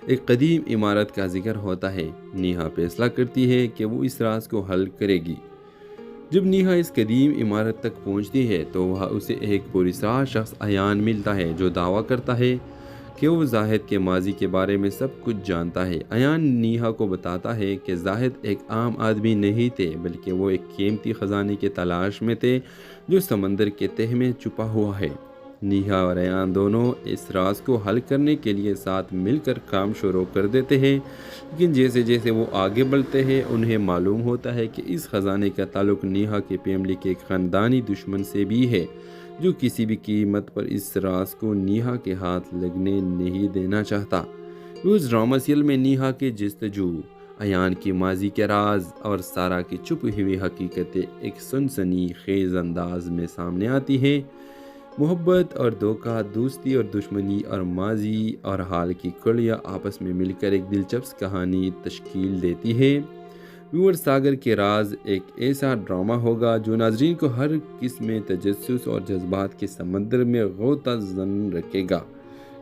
ایک قدیم عمارت کا ذکر ہوتا ہے۔ نیہا فیصلہ کرتی ہے کہ وہ اس راز کو حل کرے گی۔ جب نیہا اس قدیم عمارت تک پہنچتی ہے تو وہاں اسے ایک پراسرار شخص ایان ملتا ہے جو دعویٰ کرتا ہے کہ وہ زاہد کے ماضی کے بارے میں سب کچھ جانتا ہے۔ ایان نیہا کو بتاتا ہے کہ زاہد ایک عام آدمی نہیں تھے بلکہ وہ ایک قیمتی خزانے کی تلاش میں تھے جو سمندر کے تہہ میں چھپا ہوا ہے۔ نیہا اور ایان دونوں اس راز کو حل کرنے کے لیے ساتھ مل کر کام شروع کر دیتے ہیں، لیکن جیسے جیسے وہ آگے بڑھتے ہیں انہیں معلوم ہوتا ہے کہ اس خزانے کا تعلق نیہا کے فیملی کے ایک خاندانی دشمن سے بھی ہے جو کسی بھی قیمت پر اس راز کو نیہا کے ہاتھ لگنے نہیں دینا چاہتا۔ اس ڈرامہ سیریل میں نیہا کی جستجو، ایان کی ماضی کے راز اور سارا کی چھپی ہوئی حقیقتیں ایک سنسنی خیز انداز میں سامنے آتی ہیں۔ محبت اور دھوکہ، دوستی اور دشمنی، اور ماضی اور حال کی کڑیاں آپس میں مل کر ایک دلچسپ کہانی تشکیل دیتی ہے۔ ویور، ساگر کے راز ایک ایسا ڈرامہ ہوگا جو ناظرین کو ہر قسم میں تجسس اور جذبات کے سمندر میں غوطہ زن رکھے گا۔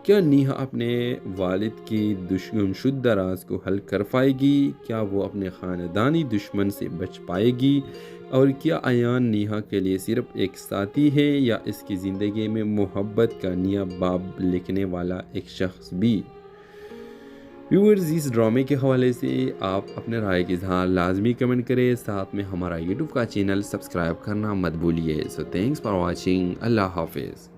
کیا نیہا اپنے والد کی دشمن شدہ راز کو حل کر پائے گی؟ کیا وہ اپنے خاندانی دشمن سے بچ پائے گی؟ اور کیا ایان نیہا کے لیے صرف ایک ساتھی ہے یا اس کی زندگی میں محبت کا نیا باب لکھنے والا ایک شخص بھی؟ ویورز، اس ڈرامے کے حوالے سے آپ اپنے رائے کا اظہار لازمی کمنٹ کریں، ساتھ میں ہمارا یوٹیوب کا چینل سبسکرائب کرنا مت بھولیے۔ سو تھینکس فار واچنگ۔ اللہ حافظ۔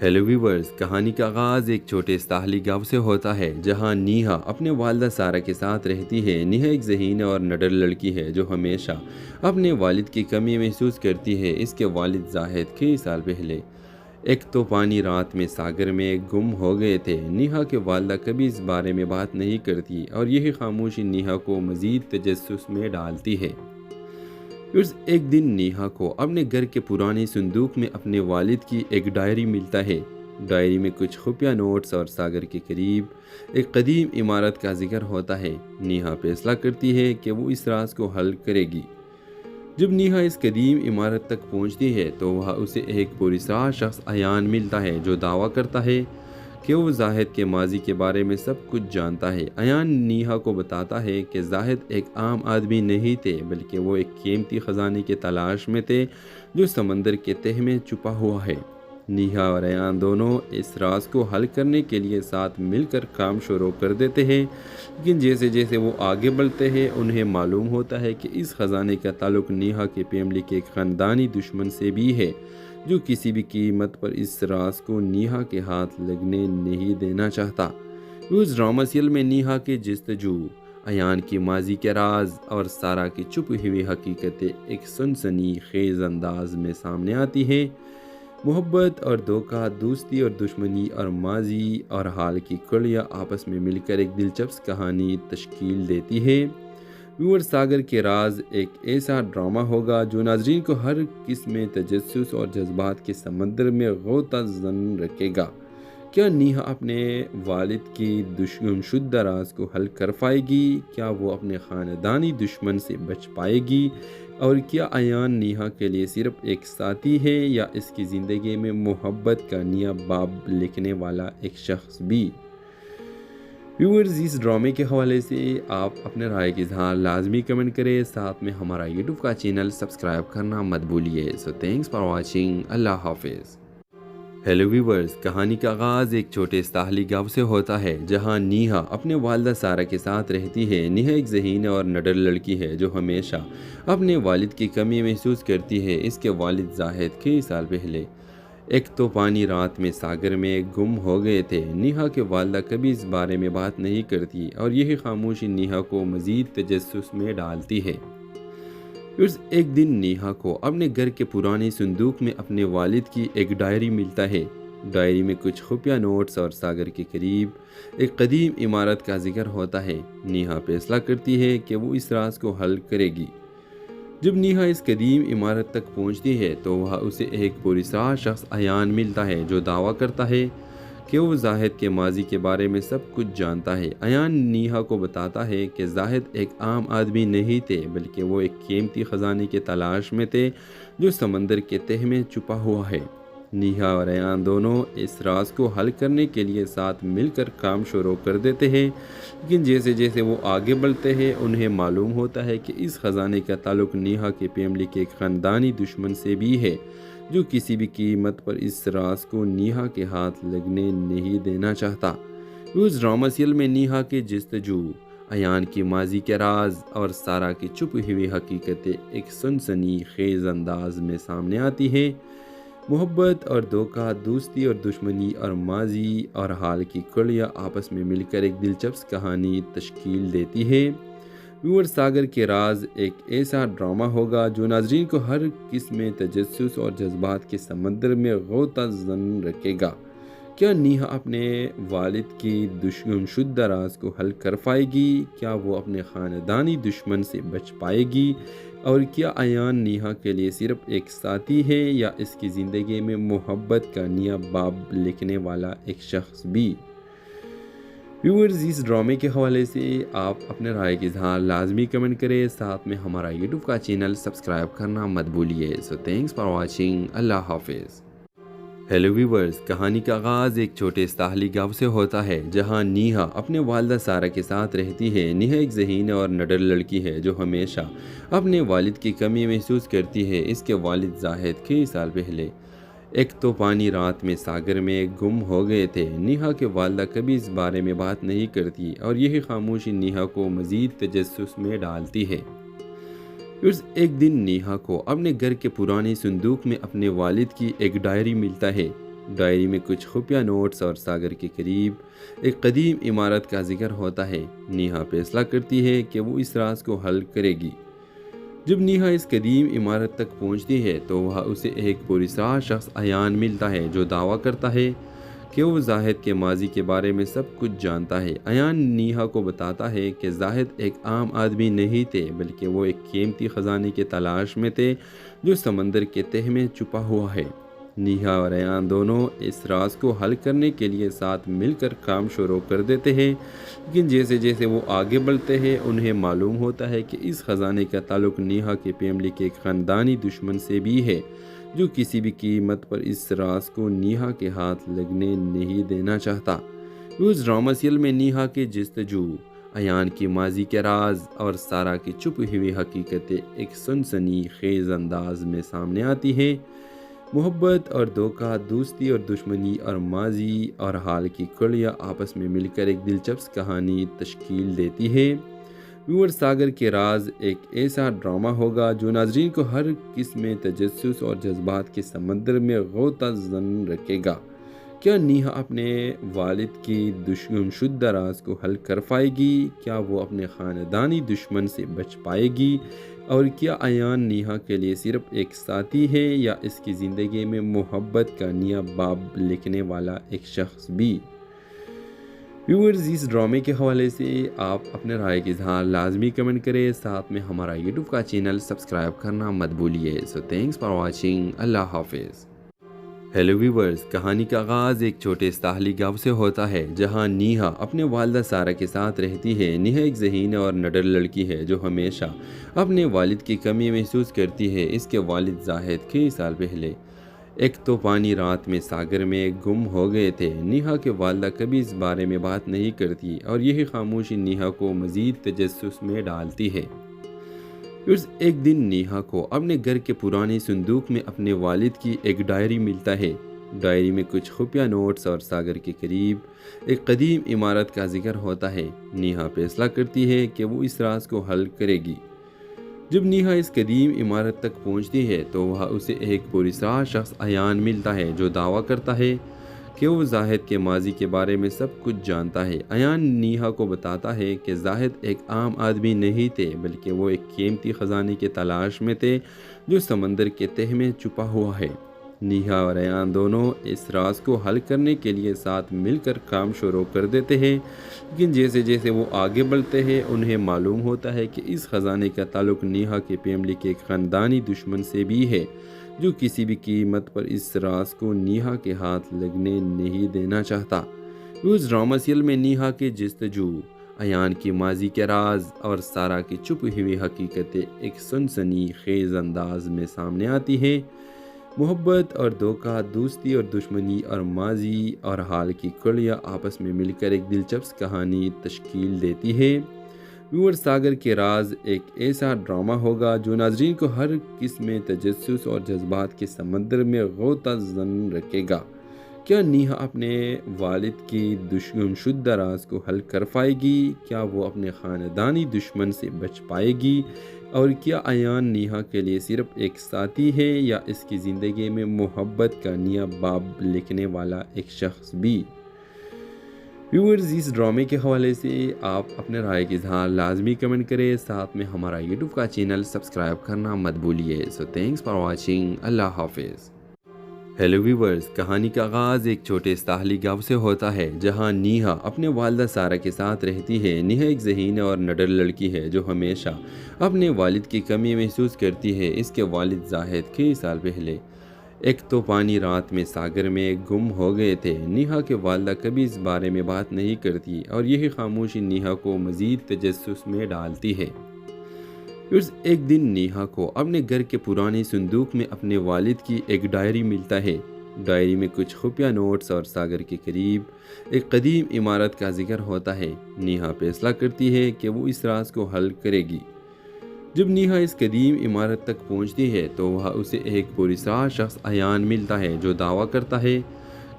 ہیلو ویورز، کہانی کا آغاز ایک چھوٹے ساحلی گاؤں سے ہوتا ہے جہاں نیہا اپنے والدہ سارا کے ساتھ رہتی ہے۔ نیہا ایک ذہین اور نڈر لڑکی ہے جو ہمیشہ اپنے والد کی کمی محسوس کرتی ہے۔ اس کے والد زاہد کئی سال پہلے ایک طوفانی رات میں ساگر میں گم ہو گئے تھے۔ نیہا کے والدہ کبھی اس بارے میں بات نہیں کرتی اور یہی خاموشی نیہا کو مزید تجسس میں ڈالتی ہے۔ ایک دن نیہا کو اپنے گھر کے پرانے صندوق میں اپنے والد کی ایک ڈائری ملتا ہے۔ ڈائری میں کچھ خفیہ نوٹس اور ساگر کے قریب ایک قدیم عمارت کا ذکر ہوتا ہے۔ نیہا فیصلہ کرتی ہے کہ وہ اس راز کو حل کرے گی۔ جب نیہا اس قدیم عمارت تک پہنچتی ہے تو وہاں اسے ایک پراسرار شخص ایان ملتا ہے جو دعویٰ کرتا ہے کہ وہ زاہد کے ماضی کے بارے میں سب کچھ جانتا ہے۔ ایان نیہا کو بتاتا ہے کہ زاہد ایک عام آدمی نہیں تھے بلکہ وہ ایک قیمتی خزانے کی تلاش میں تھے جو سمندر کے تہہ میں چھپا ہوا ہے۔ نیہا اور ایان دونوں اس راز کو حل کرنے کے لیے ساتھ مل کر کام شروع کر دیتے ہیں، لیکن جیسے جیسے وہ آگے بڑھتے ہیں انہیں معلوم ہوتا ہے کہ اس خزانے کا تعلق نیہا کے فیملی کے ایک خاندانی دشمن سے بھی ہے جو کسی بھی قیمت پر اس راز کو نیہا کے ہاتھ لگنے نہیں دینا چاہتا۔ اس ڈرامہ سیریل میں نیہا کی جستجو، ایان کی ماضی کے راز اور سارا کی چھپی ہوئی حقیقتیں ایک سنسنی خیز انداز میں سامنے آتی ہیں۔ محبت اور دھوکہ، دوستی اور دشمنی، اور ماضی اور حال کی کڑیاں آپس میں مل کر ایک دلچسپ کہانی تشکیل دیتی ہے۔ ویور، ساگر کے راز ایک ایسا ڈرامہ ہوگا جو ناظرین کو ہر قسم میں تجسس اور جذبات کے سمندر میں غوطہ زن رکھے گا۔ کیا نیہا اپنے والد کی دشمن شدہ راز کو حل کر پائے گی؟ کیا وہ اپنے خاندانی دشمن سے بچ پائے گی؟ اور کیا ایان نیہا کے لیے صرف ایک ساتھی ہے یا اس کی زندگی میں محبت کا نیا باب لکھنے والا ایک شخص بھی؟ ویورز، اس ڈرامے کے حوالے سے آپ اپنے رائے کا اظہار لازمی کمنٹ کریں، ساتھ میں ہمارا یوٹیوب کا چینل سبسکرائب کرنا مت بھولیے۔ سو تھینکس فار واچنگ۔ اللہ حافظ۔ ہیلو ویورز، کہانی کا آغاز ایک چھوٹے ساحلی گاؤں سے ہوتا ہے جہاں نیہا اپنے والدہ سارا کے ساتھ رہتی ہے۔ نیہا ایک ذہین اور نڈر لڑکی ہے جو ہمیشہ اپنے والد کی کمی محسوس کرتی ہے۔ اس کے والد زاہد کئی سال پہلے ایک طوفانی رات میں ساگر میں گم ہو گئے تھے۔ نیہا کے والدہ کبھی اس بارے میں بات نہیں کرتی اور یہی خاموشی نیہا کو مزید تجسس میں ڈالتی ہے۔ ایک دن نیہا کو اپنے گھر کے پرانے صندوق میں اپنے والد کی ایک ڈائری ملتا ہے۔ ڈائری میں کچھ خفیہ نوٹس اور ساگر کے قریب ایک قدیم عمارت کا ذکر ہوتا ہے۔ نیہا فیصلہ کرتی ہے کہ وہ اس راز کو حل کرے گی۔ جب نیہا اس قدیم عمارت تک پہنچتی ہے تو وہاں اسے ایک پراسرار شخص ایان ملتا ہے جو دعویٰ کرتا ہے کہ وہ زاہد کے ماضی کے بارے میں سب کچھ جانتا ہے۔ ایان نیہا کو بتاتا ہے کہ زاہد ایک عام آدمی نہیں تھے بلکہ وہ ایک قیمتی خزانے کی تلاش میں تھے جو سمندر کے تہہ میں چھپا ہوا ہے۔ نیہا اور ایان دونوں اس راز کو حل کرنے کے لیے ساتھ مل کر کام شروع کر دیتے ہیں، لیکن جیسے جیسے وہ آگے بڑھتے ہیں انہیں معلوم ہوتا ہے کہ اس خزانے کا تعلق نیہا کے فیملی کے ایک خاندانی دشمن سے بھی ہے جو کسی بھی قیمت پر اس راز کو نیہا کے ہاتھ لگنے نہیں دینا چاہتا۔ اس ڈرامہ سیریل میں نیہا کے جستجو، ایان کی ماضی کے راز اور سارا کی چھپی ہوئی حقیقتیں ایک سنسنی خیز انداز میں سامنے آتی ہیں۔ محبت اور دھوکہ، دوستی اور دشمنی، اور ماضی اور حال کی کڑیاں آپس میں مل کر ایک دلچسپ کہانی تشکیل دیتی ہے۔ ویور ساگر کے راز ایک ایسا ڈرامہ ہوگا جو ناظرین کو ہر قسم میں تجسس اور جذبات کے سمندر میں غوطہ زن رکھے گا۔ کیا نیہا اپنے والد کی دشمن شدہ راز کو حل کر پائے گی؟ کیا وہ اپنے خاندانی دشمن سے بچ پائے گی؟ اور کیا ایان نیہا کے لیے صرف ایک ساتھی ہے یا اس کی زندگی میں محبت کا نیا باب لکھنے والا ایک شخص بھی؟ ویورز، اس ڈرامے کے حوالے سے آپ اپنے رائے کا اظہار لازمی کمنٹ کریں، ساتھ میں ہمارا یوٹیوب کا چینل سبسکرائب کرنا مت بھولیے۔ سو تھینکس فار واچنگ، اللہ حافظ۔ ہیلو ویورز، کہانی کا آغاز ایک چھوٹے ساحلی گاؤں سے ہوتا ہے جہاں نیہا اپنے والدہ سارا کے ساتھ رہتی ہے۔ نیہا ایک ذہین اور نڈر لڑکی ہے جو ہمیشہ اپنے والد کی کمی محسوس کرتی ہے۔ اس کے والد زاہد کئی سال پہلے ایک طوفانی رات میں ساگر میں گم ہو گئے تھے۔ نیہا کے والدہ کبھی اس بارے میں بات نہیں کرتی اور یہی خاموشی نیہا کو مزید تجسس میں ڈالتی ہے۔ ایک دن نیہا کو اپنے گھر کے پرانے صندوق میں اپنے والد کی ایک ڈائری ملتا ہے۔ ڈائری میں کچھ خفیہ نوٹس اور ساگر کے قریب ایک قدیم عمارت کا ذکر ہوتا ہے۔ نیہا فیصلہ کرتی ہے کہ وہ اس راز کو حل کرے گی۔ جب نیہا اس قدیم عمارت تک پہنچتی ہے تو وہاں اسے ایک پراسرار شخص ایان ملتا ہے جو دعویٰ کرتا ہے کہ وہ زاہد کے ماضی کے بارے میں سب کچھ جانتا ہے۔ ایان نیہا کو بتاتا ہے کہ زاہد ایک عام آدمی نہیں تھے بلکہ وہ ایک قیمتی خزانے کی تلاش میں تھے جو سمندر کے تہہ میں چھپا ہوا ہے۔ نیہا اور ایان دونوں اس راز کو حل کرنے کے لیے ساتھ مل کر کام شروع کر دیتے ہیں، لیکن جیسے جیسے وہ آگے بڑھتے ہیں انہیں معلوم ہوتا ہے کہ اس خزانے کا تعلق نیہا کے فیملی کے ایک خاندانی دشمن سے بھی ہے جو کسی بھی قیمت پر اس راز کو نیہا کے ہاتھ لگنے نہیں دینا چاہتا۔ اس ڈرامہ سیریل میں نیہا کے جستجو، ایان کی ماضی کے راز اور سارا کی چھپی ہوئی حقیقتیں ایک سنسنی خیز انداز میں سامنے آتی ہیں۔ محبت اور دھوکہ، دوستی اور دشمنی، اور ماضی اور حال کی کڑیاں آپس میں مل کر ایک دلچسپ کہانی تشکیل دیتی ہے۔ ویور ساگر کے راز ایک ایسا ڈرامہ ہوگا جو ناظرین کو ہر قسم میں تجسس اور جذبات کے سمندر میں غوطہ زن رکھے گا۔ کیا نیہا اپنے والد کی دشمن شدہ راز کو حل کر پائے گی؟ کیا وہ اپنے خاندانی دشمن سے بچ پائے گی؟ اور کیا ایان نیہا کے لیے صرف ایک ساتھی ہے یا اس کی زندگی میں محبت کا نیا باب لکھنے والا ایک شخص بھی؟ ویورز، اس ڈرامے کے حوالے سے آپ اپنے رائے کا اظہار لازمی کمنٹ کریں، ساتھ میں ہمارا یوٹیوب کا چینل سبسکرائب کرنا مت بھولیے۔ سو تھینکس فار واچنگ، اللہ حافظ۔ ہیلو ویورز، کہانی کا آغاز ایک چھوٹے ساحلی گاؤں سے ہوتا ہے جہاں نیہا اپنے والدہ سارا کے ساتھ رہتی ہے۔ نیہا ایک ذہین اور نڈر لڑکی ہے جو ہمیشہ اپنے والد کی کمی محسوس کرتی ہے۔ اس کے والد زاہد کئی سال پہلے ایک طوفانی رات میں ساگر میں گم ہو گئے تھے۔ نیہا کے والدہ کبھی اس بارے میں بات نہیں کرتی اور یہی خاموشی نیہا کو مزید تجسس میں ڈالتی ہے۔ ایک دن نیہا کو اپنے گھر کے پرانے صندوق میں اپنے والد کی ایک ڈائری ملتا ہے۔ ڈائری میں کچھ خفیہ نوٹس اور ساگر کے قریب ایک قدیم عمارت کا ذکر ہوتا ہے۔ نیہا فیصلہ کرتی ہے کہ وہ اس راز کو حل کرے گی۔ جب نیہا اس قدیم عمارت تک پہنچتی ہے تو وہاں اسے ایک پراسرار شخص ایان ملتا ہے جو دعویٰ کرتا ہے کہ وہ زاہد کے ماضی کے بارے میں سب کچھ جانتا ہے۔ ایان نیہا کو بتاتا ہے کہ زاہد ایک عام آدمی نہیں تھے بلکہ وہ ایک قیمتی خزانے کی تلاش میں تھے جو سمندر کے تہہ میں چھپا ہوا ہے۔ نیہا اور ایان دونوں اس راز کو حل کرنے کے لیے ساتھ مل کر کام شروع کر دیتے ہیں، لیکن جیسے جیسے وہ آگے بڑھتے ہیں انہیں معلوم ہوتا ہے کہ اس خزانے کا تعلق نیہا کے فیملی کے ایک خاندانی دشمن سے بھی ہے جو کسی بھی قیمت پر اس راز کو نیہا کے ہاتھ لگنے نہیں دینا چاہتا۔ اس ڈرامہ سیریل میں نیہا کے جستجو، ایان کی ماضی کے راز اور سارا کی چھپی ہوئی حقیقتیں ایک سنسنی خیز انداز میں سامنے آتی ہیں۔ محبت اور دھوکہ، دوستی اور دشمنی اور ماضی اور حال کی کڑیاں آپس میں مل کر ایک دلچسپ کہانی تشکیل دیتی ہے۔ ویور ساگر کے راز ایک ایسا ڈرامہ ہوگا جو ناظرین کو ہر قسم تجسس اور جذبات کے سمندر میں غوطہ زن رکھے گا۔ کیا نیہا اپنے والد کی دشمن شدہ راز کو حل کر پائے گی؟ کیا وہ اپنے خاندانی دشمن سے بچ پائے گی؟ اور کیا ایان نیہا کے لیے صرف ایک ساتھی ہے یا اس کی زندگی میں محبت کا نیا باب لکھنے والا ایک شخص بھی؟ ویورز، اس ڈرامے کے حوالے سے آپ اپنے رائے کا اظہار لازمی کمنٹ کریں، ساتھ میں ہمارا یوٹیوب کا چینل سبسکرائب کرنا مت بھولیے۔ سو تھینکس فار واچنگ، اللہ حافظ۔ ہیلو ویورز، کہانی کا آغاز ایک چھوٹے ساحلی گاؤں سے ہوتا ہے جہاں نیہا اپنے والدہ سارہ کے ساتھ رہتی ہے۔ نیہا ایک ذہین اور نڈر لڑکی ہے جو ہمیشہ اپنے والد کی کمی محسوس کرتی ہے۔ اس کے والد زاہد کئی سال پہلے ایک طوفانی رات میں ساگر میں گم ہو گئے تھے۔ نیہا کے والدہ کبھی اس بارے میں بات نہیں کرتی اور یہی خاموشی نیہا کو مزید تجسس میں ڈالتی ہے۔ ایک دن نیہا کو اپنے گھر کے پرانے صندوق میں اپنے والد کی ایک ڈائری ملتا ہے۔ ڈائری میں کچھ خفیہ نوٹس اور ساگر کے قریب ایک قدیم عمارت کا ذکر ہوتا ہے۔ نیہا فیصلہ کرتی ہے کہ وہ اس راز کو حل کرے گی۔ جب نیہا اس قدیم عمارت تک پہنچتی ہے تو وہاں اسے ایک پراسرار شخص ایان ملتا ہے جو دعویٰ کرتا ہے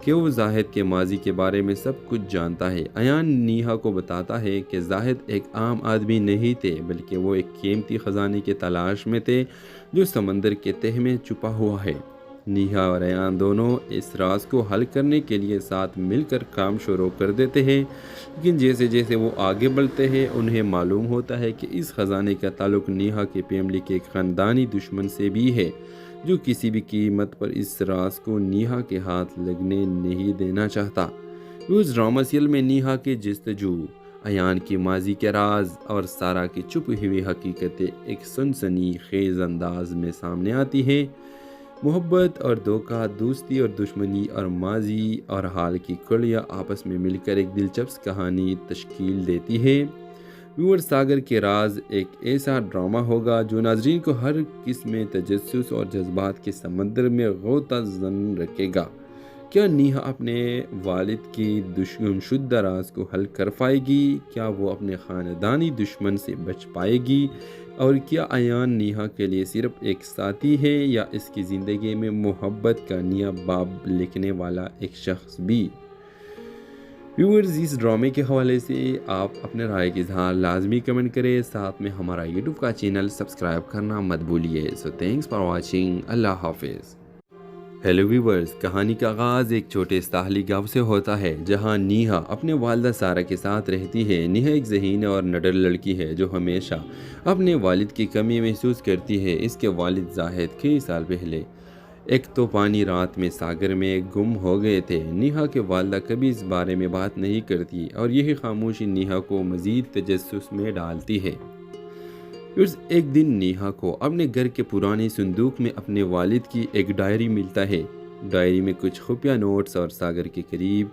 کہ وہ زاہد کے ماضی کے بارے میں سب کچھ جانتا ہے۔ ایان نیہا کو بتاتا ہے کہ زاہد ایک عام آدمی نہیں تھے بلکہ وہ ایک قیمتی خزانے کی تلاش میں تھے جو سمندر کے تہہ میں چھپا ہوا ہے۔ نیہا اور ایان دونوں اس راز کو حل کرنے کے لیے ساتھ مل کر کام شروع کر دیتے ہیں، لیکن جیسے جیسے وہ آگے بڑھتے ہیں انہیں معلوم ہوتا ہے کہ اس خزانے کا تعلق نیہا کے فیملی کے ایک خاندانی دشمن سے بھی ہے جو کسی بھی قیمت پر اس راز کو نیہا کے ہاتھ لگنے نہیں دینا چاہتا۔ اس ڈرامہ سیریل میں نیہا کی جستجو، ایان کی ماضی کے راز اور سارہ کی چھپی ہوئی حقیقتیں ایک سنسنی خیز انداز میں سامنے آتی ہیں۔ محبت اور دھوکہ، دوستی اور دشمنی اور ماضی اور حال کی کڑیاں آپس میں مل کر ایک دلچسپ کہانی تشکیل دیتی ہے۔ ویور ساگر کے راز ایک ایسا ڈرامہ ہوگا جو ناظرین کو ہر قسم تجسس اور جذبات کے سمندر میں غوطہ زن رکھے گا۔ کیا نیہا اپنے والد کی دشمن شدہ راز کو حل کر پائے گی؟ کیا وہ اپنے خاندانی دشمن سے بچ پائے گی؟ اور کیا ایان نیہا کے لیے صرف ایک ساتھی ہے یا اس کی زندگی میں محبت کا نیا باب لکھنے والا ایک شخص بھی؟ ویورز، اس ڈرامے کے حوالے سے آپ اپنے رائے کا اظہار لازمی کمنٹ کریں، ساتھ میں ہمارا یوٹیوب کا چینل سبسکرائب کرنا مت بھولیے۔ سو تھینکس فار واچنگ، اللہ حافظ۔ ہیلو ویورز، کہانی کا آغاز ایک چھوٹے ساحلی گاؤں سے ہوتا ہے جہاں نیہا اپنے والدہ سارہ کے ساتھ رہتی ہے۔ نیہا ایک ذہین اور نڈر لڑکی ہے جو ہمیشہ اپنے والد کی کمی محسوس کرتی ہے۔ اس کے والد زاہد کئی سال پہلے ایک طوفانی رات میں ساگر میں گم ہو گئے تھے۔ نیہا کے والدہ کبھی اس بارے میں بات نہیں کرتی اور یہی خاموشی نیہا کو مزید تجسس میں ڈالتی ہے۔ ایک دن نیہا کو اپنے گھر کے پرانے صندوق میں اپنے والد کی ایک ڈائری ملتا ہے۔ ڈائری میں کچھ خفیہ نوٹس اور ساگر کے قریب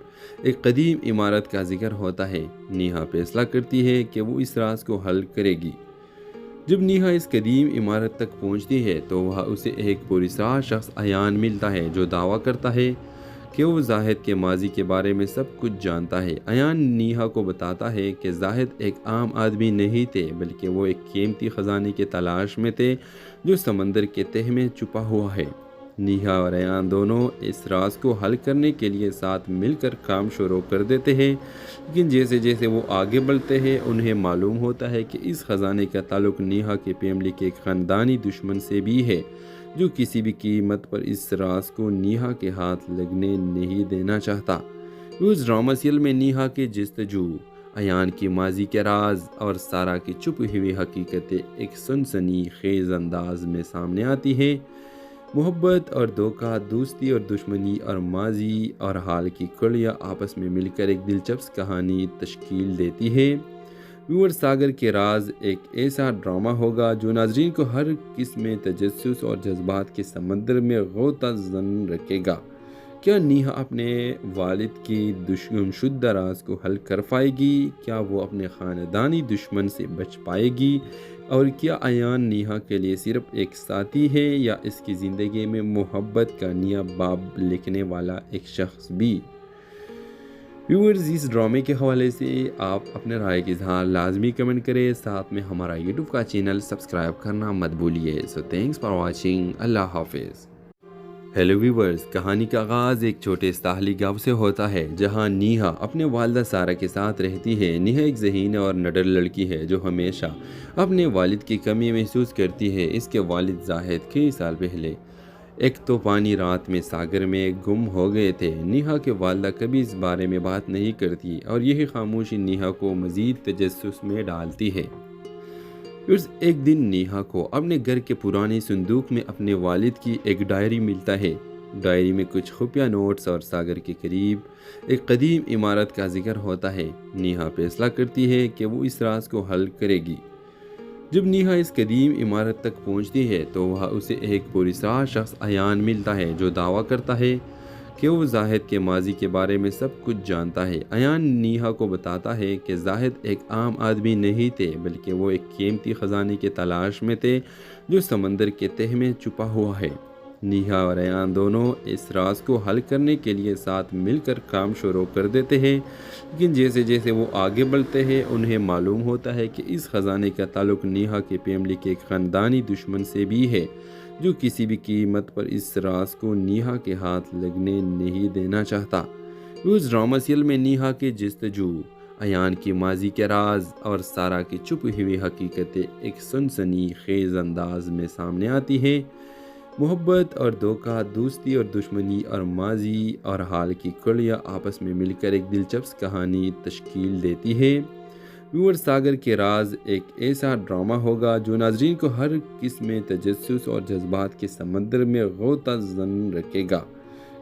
ایک قدیم عمارت کا ذکر ہوتا ہے۔ نیہا فیصلہ کرتی ہے کہ وہ اس راز کو حل کرے گی۔ جب نیہا اس قدیم عمارت تک پہنچتی ہے تو وہاں اسے ایک پراسرار شخص ایان ملتا ہے جو دعویٰ کرتا ہے کہ وہ زاہد کے ماضی کے بارے میں سب کچھ جانتا ہے۔ ایان نیہا کو بتاتا ہے کہ زاہد ایک عام آدمی نہیں تھے بلکہ وہ ایک قیمتی خزانے کی تلاش میں تھے جو سمندر کے تہہ میں چھپا ہوا ہے۔ نیہا اور ایان دونوں اس راز کو حل کرنے کے لیے ساتھ مل کر کام شروع کر دیتے ہیں، لیکن جیسے جیسے وہ آگے بڑھتے ہیں انہیں معلوم ہوتا ہے کہ اس خزانے کا تعلق نیہا کے فیملی کے ایک خاندانی دشمن سے بھی ہے جو کسی بھی قیمت پر اس راز کو نیہا کے ہاتھ لگنے نہیں دینا چاہتا۔ اس ڈرامہ سیریل میں نیہا کی جستجو، ایان کی ماضی کے راز اور سارہ کی چھپی ہوئی حقیقتیں ایک سنسنی خیز انداز میں سامنے آتی ہیں۔ محبت اور دھوکہ، دوستی اور دشمنی اور ماضی اور حال کی کڑیاں آپس میں مل کر ایک دلچسپ کہانی تشکیل دیتی ہے۔ ویور ساگر کے راز ایک ایسا ڈرامہ ہوگا جو ناظرین کو ہر قسم تجسس اور جذبات کے سمندر میں غوطہ زن رکھے گا۔ کیا نیہا اپنے والد کی گمشدہ راز کو حل کر پائے گی؟ کیا وہ اپنے خاندانی دشمن سے بچ پائے گی؟ اور کیا ایان نیہا کے لیے صرف ایک ساتھی ہے یا اس کی زندگی میں محبت کا نیا باب لکھنے والا ایک شخص بھی؟ ویورز، اس ڈرامے کے حوالے سے آپ اپنے رائے کا اظہار لازمی کمنٹ کریں، ساتھ میں ہمارا یوٹیوب کا چینل سبسکرائب کرنا مت بھولیے۔ سو تھینکس فار واچنگ، اللہ حافظ۔ ہیلو ویورز، کہانی کا آغاز ایک چھوٹے ساحلی گاؤں سے ہوتا ہے جہاں نیہا اپنے والدہ سارہ کے ساتھ رہتی ہے۔ نیہا ایک ذہین اور نڈر لڑکی ہے جو ہمیشہ اپنے والد کی کمی محسوس کرتی ہے۔ اس کے والد زاہد کئی سال پہلے ایک طوفانی رات میں ساگر میں گم ہو گئے تھے۔ نیہا کے والدہ کبھی اس بارے میں بات نہیں کرتی اور یہی خاموشی نیہا کو مزید تجسس میں ڈالتی ہے۔ ایک دن نیہا کو اپنے گھر کے پرانے صندوق میں اپنے والد کی ایک ڈائری ملتا ہے۔ ڈائری میں کچھ خفیہ نوٹس اور ساگر کے قریب ایک قدیم عمارت کا ذکر ہوتا ہے۔ نیہا فیصلہ کرتی ہے کہ وہ اس راز کو حل کرے گی۔ جب نیہا اس قدیم عمارت تک پہنچتی ہے تو وہاں اسے ایک پراسرار شخص ایان ملتا ہے جو دعویٰ کرتا ہے کہ وہ زاہد کے ماضی کے بارے میں سب کچھ جانتا ہے۔ ایان نیہا کو بتاتا ہے کہ زاہد ایک عام آدمی نہیں تھے بلکہ وہ ایک قیمتی خزانے کی تلاش میں تھے جو سمندر کے تہہ میں چھپا ہوا ہے۔ نیہا اور ایان دونوں اس راز کو حل کرنے کے لیے ساتھ مل کر کام شروع کر دیتے ہیں، لیکن جیسے جیسے وہ آگے بڑھتے ہیں انہیں معلوم ہوتا ہے کہ اس خزانے کا تعلق نیہا کے فیملی کے ایک خاندانی دشمن سے بھی ہے جو کسی بھی قیمت پر اس راز کو نیہا کے ہاتھ لگنے نہیں دینا چاہتا۔ اس ڈرامہ سیریل میں نیہا کی جستجو، ایان کی ماضی کے راز اور سارہ کی چھپی ہوئی حقیقتیں ایک سنسنی خیز انداز میں سامنے آتی ہیں۔ محبت اور دھوکہ، دوستی اور دشمنی اور ماضی اور حال کی کڑیاں آپس میں مل کر ایک دلچسپ کہانی تشکیل دیتی ہے۔ ویور، ساگر کے راز ایک ایسا ڈرامہ ہوگا جو ناظرین کو ہر قسم میں تجسس اور جذبات کے سمندر میں غوطہ زن رکھے گا۔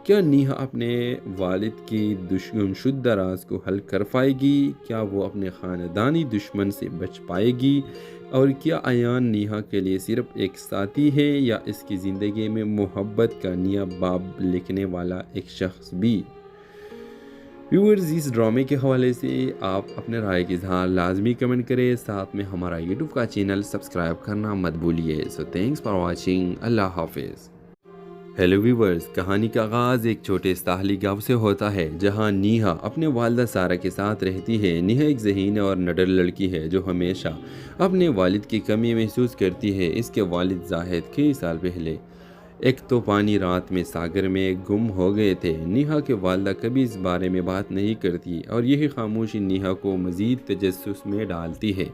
کیا نیہا اپنے والد کی گمشدہ راز کو حل کر پائے گی؟ کیا وہ اپنے خاندانی دشمن سے بچ پائے گی؟ اور کیا ایان نیہا کے لیے صرف ایک ساتھی ہے یا اس کی زندگی میں محبت کا نیا باب لکھنے والا ایک شخص بھی؟ ویورز، اس ڈرامے کے حوالے سے آپ اپنے رائے کا اظہار لازمی کمنٹ کریں، ساتھ میں ہمارا یوٹیوب کا چینل سبسکرائب کرنا مت بھولیے۔ سو تھینکس فار واچنگ، اللہ حافظ۔ ہیلو ویورز، کہانی کا آغاز ایک چھوٹے ساحلی گاؤں سے ہوتا ہے جہاں نیہا اپنے والدہ سارہ کے ساتھ رہتی ہے۔ نیہا ایک ذہین اور نڈر لڑکی ہے جو ہمیشہ اپنے والد کی کمی محسوس کرتی ہے۔ اس کے والد زاہد کئی سال پہلے ایک طوفانی رات میں ساگر میں گم ہو گئے تھے۔ نیہا کے والدہ کبھی اس بارے میں بات نہیں کرتی اور یہی خاموشی نیہا کو مزید تجسس میں ڈالتی ہے۔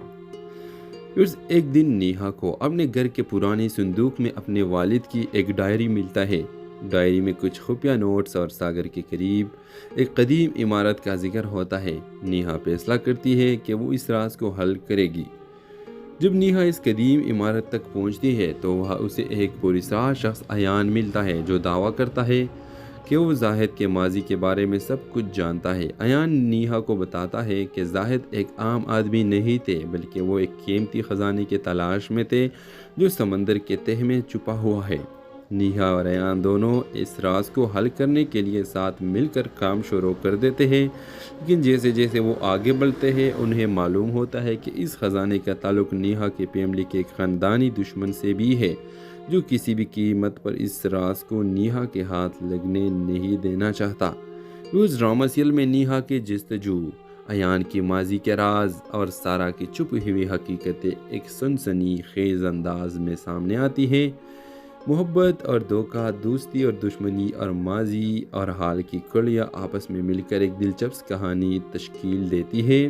ایک دن نیہا کو اپنے گھر کے پرانے صندوق میں اپنے والد کی ایک ڈائری ملتا ہے۔ ڈائری میں کچھ خفیہ نوٹس اور ساگر کے قریب ایک قدیم عمارت کا ذکر ہوتا ہے۔ نیہا فیصلہ کرتی ہے کہ وہ اس راز کو حل کرے گی۔ جب نیہا اس قدیم عمارت تک پہنچتی ہے تو وہاں اسے ایک پراسرار شخص ایان ملتا ہے جو دعویٰ کرتا ہے کہ وہ زاہد کے ماضی کے بارے میں سب کچھ جانتا ہے۔ ایان نیہا کو بتاتا ہے کہ زاہد ایک عام آدمی نہیں تھے بلکہ وہ ایک قیمتی خزانے کی تلاش میں تھے جو سمندر کے تہہ میں چھپا ہوا ہے۔ نیہا اور ایان دونوں اس راز کو حل کرنے کے لیے ساتھ مل کر کام شروع کر دیتے ہیں، لیکن جیسے جیسے وہ آگے بڑھتے ہیں انہیں معلوم ہوتا ہے کہ اس خزانے کا تعلق نیہا کے فیملی کے ایک خاندانی دشمن سے بھی ہے جو کسی بھی قیمت پر اس راز کو نیہا کے ہاتھ لگنے نہیں دینا چاہتا۔ اس ڈرامہ سیریل میں نیہا کی جستجو، ایان کی ماضی کے راز اور سارہ کی چھپی ہوئی حقیقتیں ایک سنسنی خیز انداز میں سامنے آتی ہیں۔ محبت اور دھوکہ، دوستی اور دشمنی اور ماضی اور حال کی کڑیاں آپس میں مل کر ایک دلچسپ کہانی تشکیل دیتی ہے۔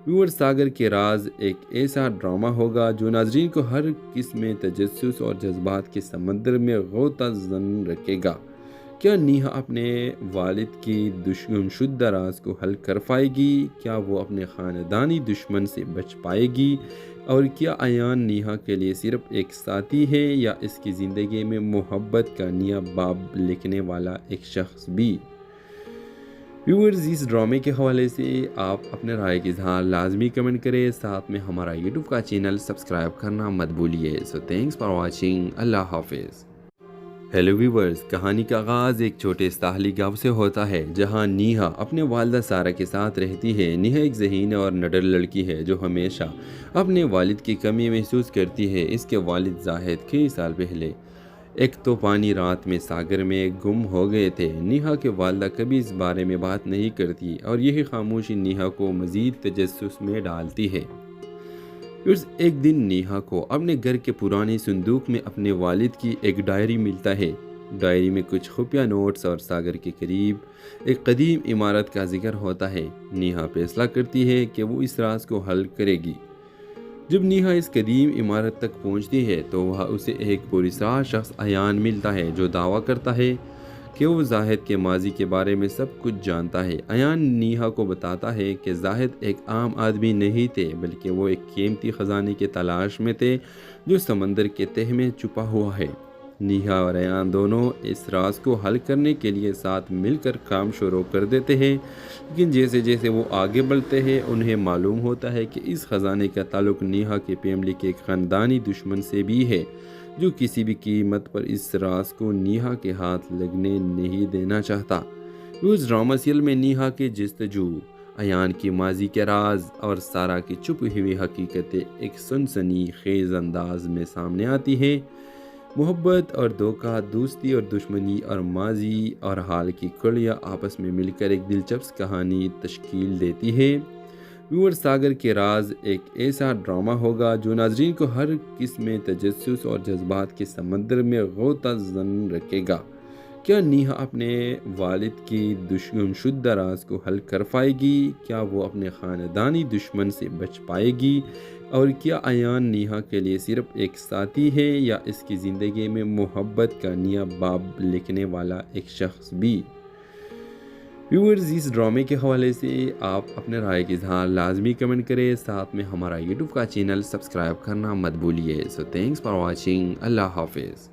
ویور، ساگر کے راز ایک ایسا ڈرامہ ہوگا جو ناظرین کو ہر قسم میں تجسس اور جذبات کے سمندر میں غوطہ زن رکھے گا۔ کیا نیہا اپنے والد کی گمشدہ راز کو حل کر پائے گی؟ کیا وہ اپنے خاندانی دشمن سے بچ پائے گی؟ اور کیا ایان نیہا کے لیے صرف ایک ساتھی ہے یا اس کی زندگی میں محبت کا نیا باب لکھنے والا ایک شخص بھی؟ ویورز، اس ڈرامے کے حوالے سے آپ اپنے رائے کا اظہار لازمی کمنٹ کریں، ساتھ میں ہمارا یوٹیوب کا چینل سبسکرائب کرنا مت بھولیے۔ سو تھینکس فار واچنگ، اللہ حافظ۔ ہیلو ویورز، کہانی کا آغاز ایک چھوٹے ساحلی گاؤں سے ہوتا ہے جہاں نیہا اپنے والدہ سارہ کے ساتھ رہتی ہے۔ نیہا ایک ذہین اور نڈر لڑکی ہے جو ہمیشہ اپنے والد کی کمی محسوس کرتی ہے۔ اس کے والد زاہد کئی سال پہلے ایک طوفانی رات میں ساگر میں گم ہو گئے تھے۔ نیہا کے والدہ کبھی اس بارے میں بات نہیں کرتی اور یہی خاموشی نیہا کو مزید تجسس میں ڈالتی ہے۔ ایک دن نیہا کو اپنے گھر کے پرانے صندوق میں اپنے والد کی ایک ڈائری ملتا ہے۔ ڈائری میں کچھ خفیہ نوٹس اور ساگر کے قریب ایک قدیم عمارت کا ذکر ہوتا ہے۔ نیہا فیصلہ کرتی ہے کہ وہ اس راز کو حل کرے گی۔ جب نیہا اس قدیم عمارت تک پہنچتی ہے تو وہاں اسے ایک پراسرار شخص عیان ملتا ہے جو دعویٰ کرتا ہے کہ وہ زاہد کے ماضی کے بارے میں سب کچھ جانتا ہے۔ عیان نیہا کو بتاتا ہے کہ زاہد ایک عام آدمی نہیں تھے بلکہ وہ ایک قیمتی خزانے کی تلاش میں تھے جو سمندر کے تہہ میں چھپا ہوا ہے۔ نیہا اور عیان دونوں اس راز کو حل کرنے کے لیے ساتھ مل کر کام شروع کر دیتے ہیں، لیکن جیسے جیسے وہ آگے بڑھتے ہیں انہیں معلوم ہوتا ہے کہ اس خزانے کا تعلق نیہا کے فیملی کے ایک خاندانی دشمن سے بھی ہے جو کسی بھی قیمت پر اس راز کو نیہا کے ہاتھ لگنے نہیں دینا چاہتا۔ اس ڈرامہ سیریل میں نیہا کے جستجو، عیان کی ماضی کے راز اور سارہ کی چھپی ہوئی حقیقتیں ایک سنسنی خیز انداز میں سامنے آتی ہیں۔ محبت اور دھوکہ، دوستی اور دشمنی اور ماضی اور حال کی کڑیاں آپس میں مل کر ایک دلچسپ کہانی تشکیل دیتی ہے۔ ویور، ساگر کے راز ایک ایسا ڈرامہ ہوگا جو ناظرین کو ہر قسم میں تجسس اور جذبات کے سمندر میں غوطہ زن رکھے گا۔ کیا نیہا اپنے والد کی دشمن شدہ راز کو حل کر پائے گی؟ کیا وہ اپنے خاندانی دشمن سے بچ پائے گی؟ اور کیا عیان نیہا کے لیے صرف ایک ساتھی ہے یا اس کی زندگی میں محبت کا نیا باب لکھنے والا ایک شخص بھی؟ ویورز، اس ڈرامے کے حوالے سے آپ اپنے رائے کا اظہار لازمی کمنٹ کریں، ساتھ میں ہمارا یوٹیوب کا چینل سبسکرائب کرنا مت بھولیے۔ سو تھینکس فار واچنگ، اللہ حافظ۔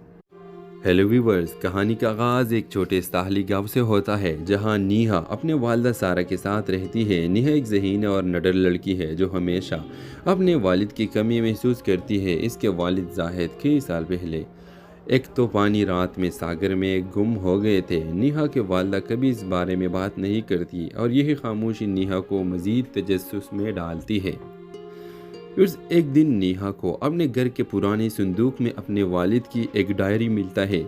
ہیلو ویورز، کہانی کا آغاز ایک چھوٹے ساحلی گاؤں سے ہوتا ہے جہاں نیہا اپنے والدہ سارہ کے ساتھ رہتی ہے۔ نیہا ایک ذہین اور نڈر لڑکی ہے جو ہمیشہ اپنے والد کی کمی محسوس کرتی ہے۔ اس کے والد زاہد کئی سال پہلے ایک طوفانی رات میں ساگر میں گم ہو گئے تھے۔ نیہا کے والدہ کبھی اس بارے میں بات نہیں کرتی اور یہی خاموشی نیہا کو مزید تجسس میں ڈالتی ہے۔ ایک دن نیہا کو اپنے گھر کے پرانے صندوق میں اپنے والد کی ایک ڈائری ملتا ہے۔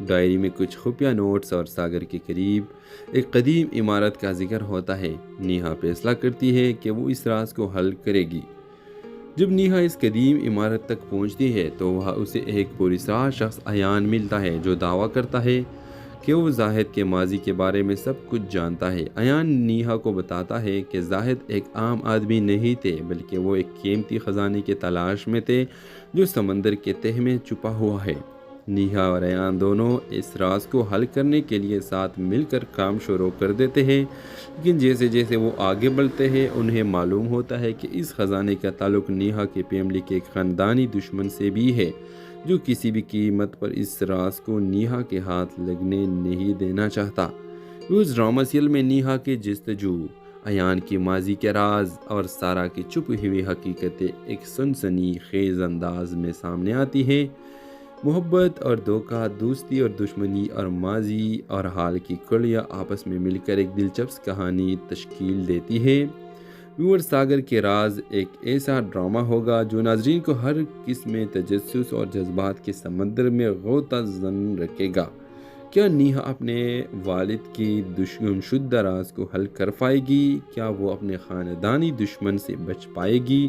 ڈائری میں کچھ خفیہ نوٹس اور ساگر کے قریب ایک قدیم عمارت کا ذکر ہوتا ہے۔ نیہا فیصلہ کرتی ہے کہ وہ اس راز کو حل کرے گی۔ جب نیہا اس قدیم عمارت تک پہنچتی ہے تو وہاں اسے ایک پراسرار شخص عیان ملتا ہے جو دعویٰ کرتا ہے کہ وہ زاہد کے ماضی کے بارے میں سب کچھ جانتا ہے۔ عیان نیہا کو بتاتا ہے کہ زاہد ایک عام آدمی نہیں تھے بلکہ وہ ایک قیمتی خزانے کی تلاش میں تھے جو سمندر کے تہہ میں چھپا ہوا ہے۔ نیہا اور عیان دونوں اس راز کو حل کرنے کے لیے ساتھ مل کر کام شروع کر دیتے ہیں، لیکن جیسے جیسے وہ آگے بڑھتے ہیں انہیں معلوم ہوتا ہے کہ اس خزانے کا تعلق نیہا کے فیملی کے ایک خاندانی دشمن سے بھی ہے جو کسی بھی قیمت پر اس راز کو نیہا کے ہاتھ لگنے نہیں دینا چاہتا۔ اس ڈرامہ سیریل میں نیہا کے جستجو، عیان کی ماضی کے راز اور سارہ کی چھپی ہوئی حقیقتیں ایک سنسنی خیز انداز میں سامنے آتی ہیں۔ محبت اور دھوکہ، دوستی اور دشمنی اور ماضی اور حال کی کڑیاں آپس میں مل کر ایک دلچسپ کہانی تشکیل دیتی ہے۔ ویور، ساگر کے راز ایک ایسا ڈرامہ ہوگا جو ناظرین کو ہر قسم میں تجسس اور جذبات کے سمندر میں غوطہ زن رکھے گا۔ کیا نیہا اپنے والد کی دشمن شدہ راز کو حل کر پائے گی؟ کیا وہ اپنے خاندانی دشمن سے بچ پائے گی؟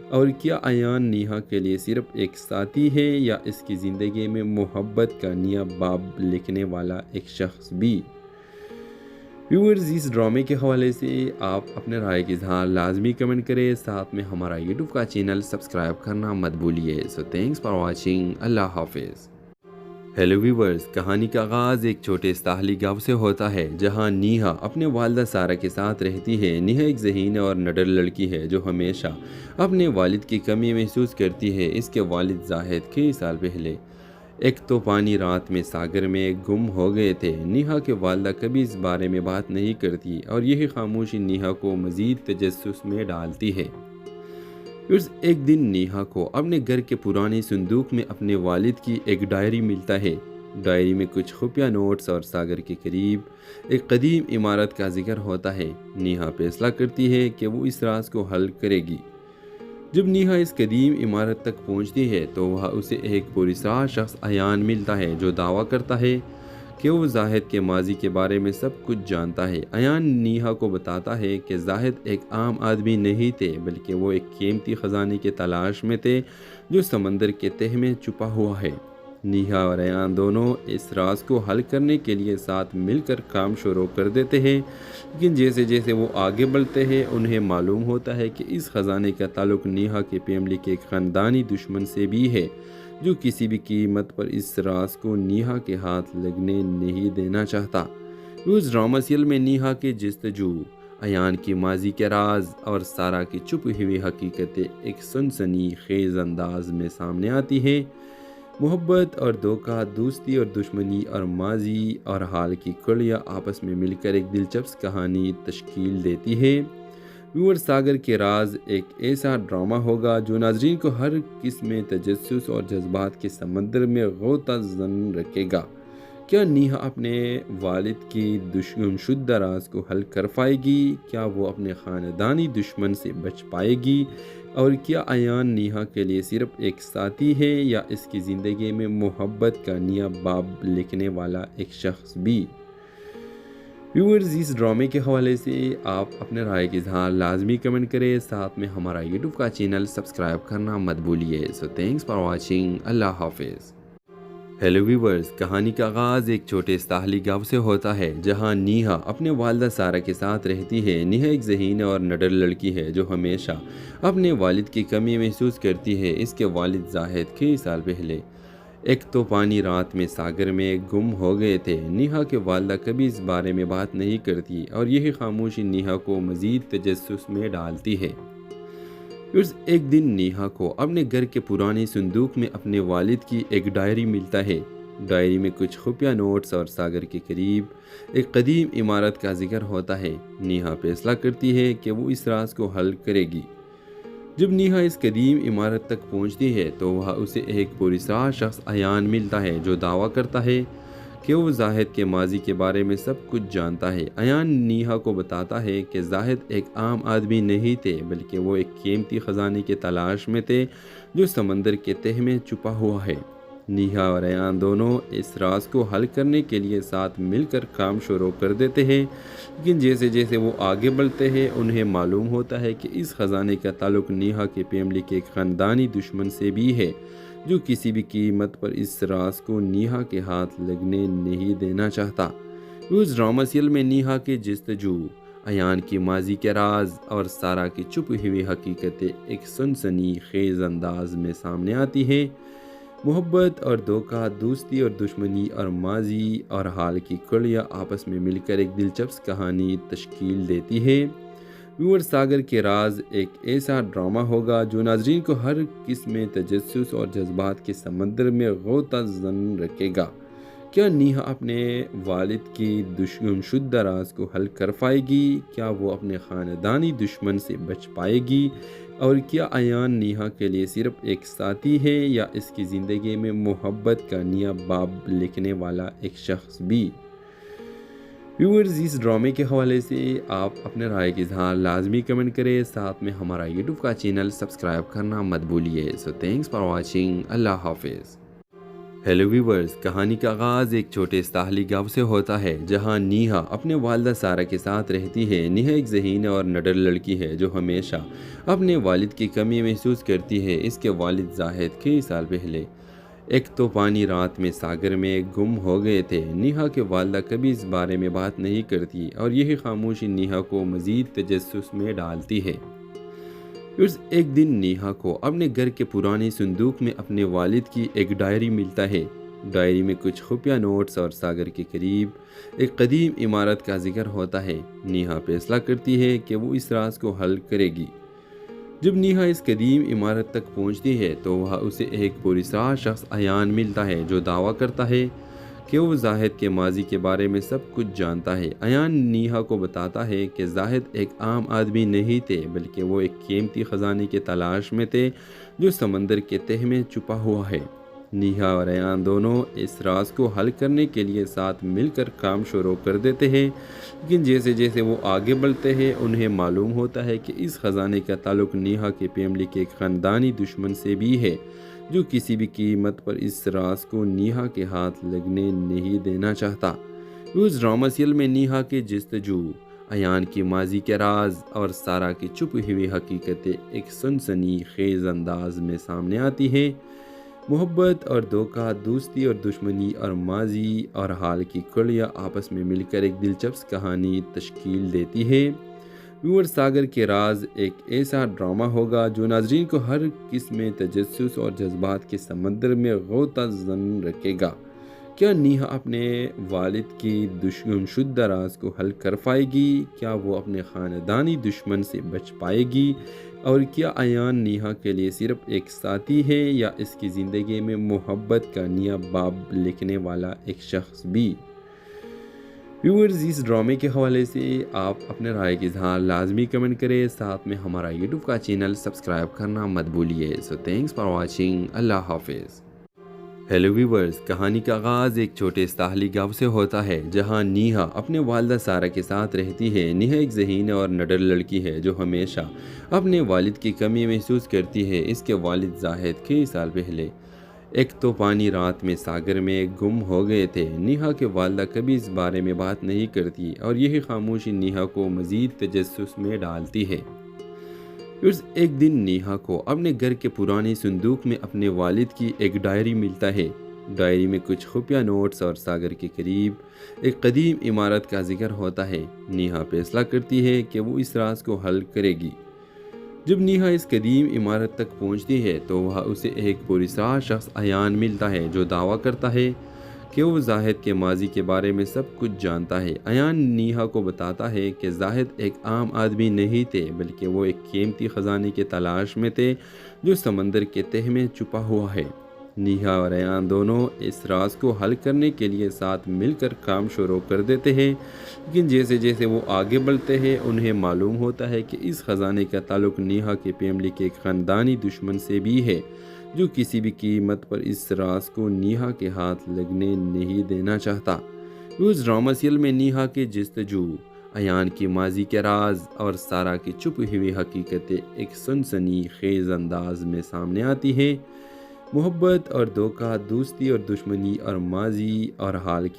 اور کیا عیان نیہا کے لیے صرف ایک ساتھی ہے یا اس کی زندگی میں محبت کا نیا باب لکھنے والا ایک شخص بھی؟ ویورز، اس ڈرامے کے حوالے سے آپ اپنے رائے کا اظہار لازمی کمنٹ کریں، ساتھ میں ہمارا یوٹیوب کا چینل سبسکرائب کرنا مت بھولیے۔ سو تھینکس فار واچنگ، اللہ حافظ۔ ہیلو ویورز، کہانی کا آغاز ایک چھوٹے ساحلی گاؤں سے ہوتا ہے جہاں نیہا اپنے والدہ سارہ کے ساتھ رہتی ہے۔ نیہا ایک ذہین اور نڈر لڑکی ہے جو ہمیشہ اپنے والد کی کمی محسوس کرتی ہے۔ اس کے والد زاہد کئی سال پہلے ایک طوفانی رات میں ساگر میں گم ہو گئے تھے۔ نیہا کے والدہ کبھی اس بارے میں بات نہیں کرتی اور یہی خاموشی نیہا کو مزید تجسس میں ڈالتی ہے۔ ایک دن نیہا کو اپنے گھر کے پرانے صندوق میں اپنے والد کی ایک ڈائری ملتا ہے۔ ڈائری میں کچھ خفیہ نوٹس اور ساگر کے قریب ایک قدیم عمارت کا ذکر ہوتا ہے۔ نیہا فیصلہ کرتی ہے کہ وہ اس راز کو حل کرے گی۔ جب نیہا اس قدیم عمارت تک پہنچتی ہے تو وہاں اسے ایک پراسرار شخص عیان ملتا ہے جو دعویٰ کرتا ہے کہ وہ زاہد کے ماضی کے بارے میں سب کچھ جانتا ہے۔ عیان نیہا کو بتاتا ہے کہ زاہد ایک عام آدمی نہیں تھے بلکہ وہ ایک قیمتی خزانے کی تلاش میں تھے جو سمندر کے تہہ میں چھپا ہوا ہے۔ نیہا اور عیان دونوں اس راز کو حل کرنے کے لیے ساتھ مل کر کام شروع کر دیتے ہیں، لیکن جیسے جیسے وہ آگے بڑھتے ہیں انہیں معلوم ہوتا ہے کہ اس خزانے کا تعلق نیہا کی فیملی کے ایک خاندانی دشمن سے بھی ہے جو کسی بھی قیمت پر اس راز کو نیہا کے ہاتھ لگنے نہیں دینا چاہتا۔ اس ڈرامہ سیریل میں نیہا کی جستجو، عیان کی ماضی کے راز اور سارا کی چھپی ہوئی حقیقتیں ایک سنسنی خیز انداز میں سامنے آتی ہیں۔ محبت اور دھوکہ، دوستی اور دشمنی اور ماضی اور حال کی کڑیاں آپس میں مل کر ایک دلچسپ کہانی تشکیل دیتی ہے۔ ویور ساگر کے راز ایک ایسا ڈرامہ ہوگا جو ناظرین کو ہر قسم تجسس اور جذبات کے سمندر میں غوطہ زن رکھے گا۔ کیا نیہا اپنے والد کی دشمن شدہ راز کو حل کر پائے گی؟ کیا وہ اپنے خاندانی دشمن سے بچ پائے گی؟ اور کیا عیان نیہا کے لیے صرف ایک ساتھی ہے یا اس کی زندگی میں محبت کا نیا باب لکھنے والا ایک شخص بھی؟ ویورز، اس ڈرامے کے حوالے سے آپ اپنے رائے کا اظہار لازمی کمنٹ کریں، ساتھ میں ہمارا یوٹیوب کا چینل سبسکرائب کرنا مت بھولیے۔ سو تھینکس فار واچنگ۔ اللہ حافظ۔ ہیلو ویورز، کہانی کا آغاز ایک چھوٹے ساحلی گاؤں سے ہوتا ہے جہاں نیہا اپنے والدہ سارا کے ساتھ رہتی ہے۔ نیہا ایک ذہین اور نڈر لڑکی ہے جو ہمیشہ اپنے والد کی کمی محسوس کرتی ہے۔ اس کے والد زاہد کئی سال پہلے ایک طوفانی رات میں ساگر میں گم ہو گئے تھے۔ نیہا کے والدہ کبھی اس بارے میں بات نہیں کرتی اور یہی خاموشی نیہا کو مزید تجسس میں ڈالتی ہے۔ ایک دن نیہا کو اپنے گھر کے پرانے صندوق میں اپنے والد کی ایک ڈائری ملتا ہے۔ ڈائری میں کچھ خفیہ نوٹس اور ساگر کے قریب ایک قدیم عمارت کا ذکر ہوتا ہے۔ نیہا فیصلہ کرتی ہے کہ وہ اس راز کو حل کرے گی۔ جب نیہا اس قدیم عمارت تک پہنچتی ہے تو وہاں اسے ایک پراسرار شخص عیان ملتا ہے جو دعویٰ کرتا ہے کہ وہ زاہد کے ماضی کے بارے میں سب کچھ جانتا ہے۔ عیان نیہا کو بتاتا ہے کہ زاہد ایک عام آدمی نہیں تھے بلکہ وہ ایک قیمتی خزانے کی تلاش میں تھے جو سمندر کے تہہ میں چھپا ہوا ہے۔ نیہا اور عیان دونوں اس راز کو حل کرنے کے لیے ساتھ مل کر کام شروع کر دیتے ہیں، لیکن جیسے جیسے وہ آگے بڑھتے ہیں انہیں معلوم ہوتا ہے کہ اس خزانے کا تعلق نیہا کی فیملی کے ایک خاندانی دشمن سے بھی ہے جو کسی بھی قیمت پر اس راز کو نیہا کے ہاتھ لگنے نہیں دینا چاہتا۔ اس ڈرامہ سیریل میں نیہا کی جستجو، عیان کی ماضی کے راز اور سارا کی چھپی ہوئی حقیقتیں ایک سنسنی خیز انداز میں سامنے آتی ہیں۔ محبت اور دھوکہ، دوستی اور دشمنی اور ماضی اور حال کی کڑیاں آپس میں مل کر ایک دلچسپ کہانی تشکیل دیتی ہے۔ ویور ساگر کے راز ایک ایسا ڈرامہ ہوگا جو ناظرین کو ہر قسم تجسس اور جذبات کے سمندر میں غوطہ زن رکھے گا۔ کیا نیہا اپنے والد کی دشمن شدہ راز کو حل کر پائے گی؟ کیا وہ اپنے خاندانی دشمن سے بچ پائے گی؟ اور کیا عیان نیہا کے لیے صرف ایک ساتھی ہے یا اس کی زندگی میں محبت کا نیا باب لکھنے والا ایک شخص بھی؟ ویورز، اس ڈرامے کے حوالے سے آپ اپنے رائے کا اظہار لازمی کمنٹ کریں، ساتھ میں ہمارا یوٹیوب کا چینل سبسکرائب کرنا مت بھولیے۔ سو تھینکس فار واچنگ۔ اللہ حافظ۔ ہیلو ویورز، کہانی کا آغاز ایک چھوٹے ساحلی گاؤں سے ہوتا ہے جہاں نیہا اپنے والدہ سارا کے ساتھ رہتی ہے۔ نیہا ایک ذہین اور نڈر لڑکی ہے جو ہمیشہ اپنے والد کی کمی محسوس کرتی ہے۔ اس کے والد زاہد کئی سال پہلے ایک طوفانی رات میں ساگر میں گم ہو گئے تھے۔ نیہا کے والدہ کبھی اس بارے میں بات نہیں کرتی اور یہی خاموشی نیہا کو مزید تجسس میں ڈالتی ہے۔ ایک دن نیہا کو اپنے گھر کے پرانے صندوق میں اپنے والد کی ایک ڈائری ملتا ہے۔ ڈائری میں کچھ خفیہ نوٹس اور ساگر کے قریب ایک قدیم عمارت کا ذکر ہوتا ہے۔ نیہا فیصلہ کرتی ہے کہ وہ اس راز کو حل کرے گی۔ جب نیہا اس قدیم عمارت تک پہنچتی ہے تو وہاں اسے ایک پراسرار شخص عیان ملتا ہے جو دعویٰ کرتا ہے کہ وہ زاہد کے ماضی کے بارے میں سب کچھ جانتا ہے۔ عیان نیہا کو بتاتا ہے کہ زاہد ایک عام آدمی نہیں تھے بلکہ وہ ایک قیمتی خزانے کی تلاش میں تھے جو سمندر کے تہہ میں چھپا ہوا ہے۔ نیہا اور ایان دونوں اس راز کو حل کرنے کے لیے ساتھ مل کر کام شروع کر دیتے ہیں، لیکن جیسے جیسے وہ آگے بڑھتے ہیں انہیں معلوم ہوتا ہے کہ اس خزانے کا تعلق نیہا کی فیملی کے ایک خاندانی دشمن سے بھی ہے، جو کسی بھی قیمت پر اس راز کو نیہا کے ہاتھ لگنے نہیں دینا چاہتا۔ اس ڈرامہ سیریل میں نیہا کی جستجو، ایان کی ماضی کے راز اور سارا کی چھپی ہوئی حقیقتیں ایک سنسنی خیز انداز میں سامنے آتی ہیں۔ محبت اور دھوکہ، دوستی اور دشمنی، اور ماضی اور حال کی کڑیاں آپس میں مل کر ایک دلچسپ کہانی تشکیل دیتی ہے۔ ویور ساگر کے راز ایک ایسا ڈرامہ ہوگا جو ناظرین کو ہر قسم تجسس اور جذبات کے سمندر میں غوطہ زن رکھے گا۔ کیا نیہا اپنے والد کی دشمن شدہ راز کو حل کر پائے گی؟ کیا وہ اپنے خاندانی دشمن سے بچ پائے گی؟ اور کیا ایان نیہا کے لیے صرف ایک ساتھی ہے یا اس کی زندگی میں محبت کا نیا باب لکھنے والا ایک شخص بھی؟ ویورز، اس ڈرامے کے حوالے سے آپ اپنے رائے کا اظہار لازمی کمنٹ کریں، ساتھ میں ہمارا یوٹیوب کا چینل سبسکرائب کرنا مت بھولیے۔ سو تھینکس فار واچنگ، اللہ حافظ۔ ہیلو ویورز، کہانی کا آغاز ایک چھوٹے ساحلی گاؤں سے ہوتا ہے جہاں نیہا اپنے والدہ سارا کے ساتھ رہتی ہے۔ نیہا ایک ذہین اور نڈر لڑکی ہے جو ہمیشہ اپنے والد کی کمی محسوس کرتی ہے۔ اس کے والد زاہد کئی سال پہلے ایک طوفانی رات میں ساگر میں گم ہو گئے تھے۔ نیہا کے والدہ کبھی اس بارے میں بات نہیں کرتی اور یہی خاموشی نیہا کو مزید تجسس میں ڈالتی ہے۔ ایک دن نیہا کو اپنے گھر کے پرانے صندوق میں اپنے والد کی ایک ڈائری ملتا ہے۔ ڈائری میں کچھ خفیہ نوٹس اور ساگر کے قریب ایک قدیم عمارت کا ذکر ہوتا ہے۔ نیہا فیصلہ کرتی ہے کہ وہ اس راز کو حل کرے گی۔ جب نیہا اس قدیم عمارت تک پہنچتی ہے تو وہاں اسے ایک پراسرار شخص ایان ملتا ہے جو دعویٰ کرتا ہے کہ وہ زاہد کے ماضی کے بارے میں سب کچھ جانتا ہے۔ ایان نیہا کو بتاتا ہے کہ زاہد ایک عام آدمی نہیں تھے بلکہ وہ ایک قیمتی خزانے کی تلاش میں تھے جو سمندر کے تہہ میں چھپا ہوا ہے۔ نیہا اور ایان دونوں اس راز کو حل کرنے کے لیے ساتھ مل کر کام شروع کر دیتے ہیں، لیکن جیسے جیسے وہ آگے بڑھتے ہیں انہیں معلوم ہوتا ہے کہ اس خزانے کا تعلق نیہا کی فیملی کے ایک خاندانی دشمن سے بھی ہے، جو کسی بھی قیمت پر اس راز کو نیہا کے ہاتھ لگنے نہیں دینا چاہتا۔ اس ڈرامہ سیریل میں نیہا کی جستجو، ایان کی ماضی کے راز اور سارا کی چھپی ہوئی حقیقتیں ایک سنسنی خیز انداز میں سامنے آتی ہیں۔ محبت اور دھوکہ، دوستی اور دشمنی، اور ماضی اور حال کی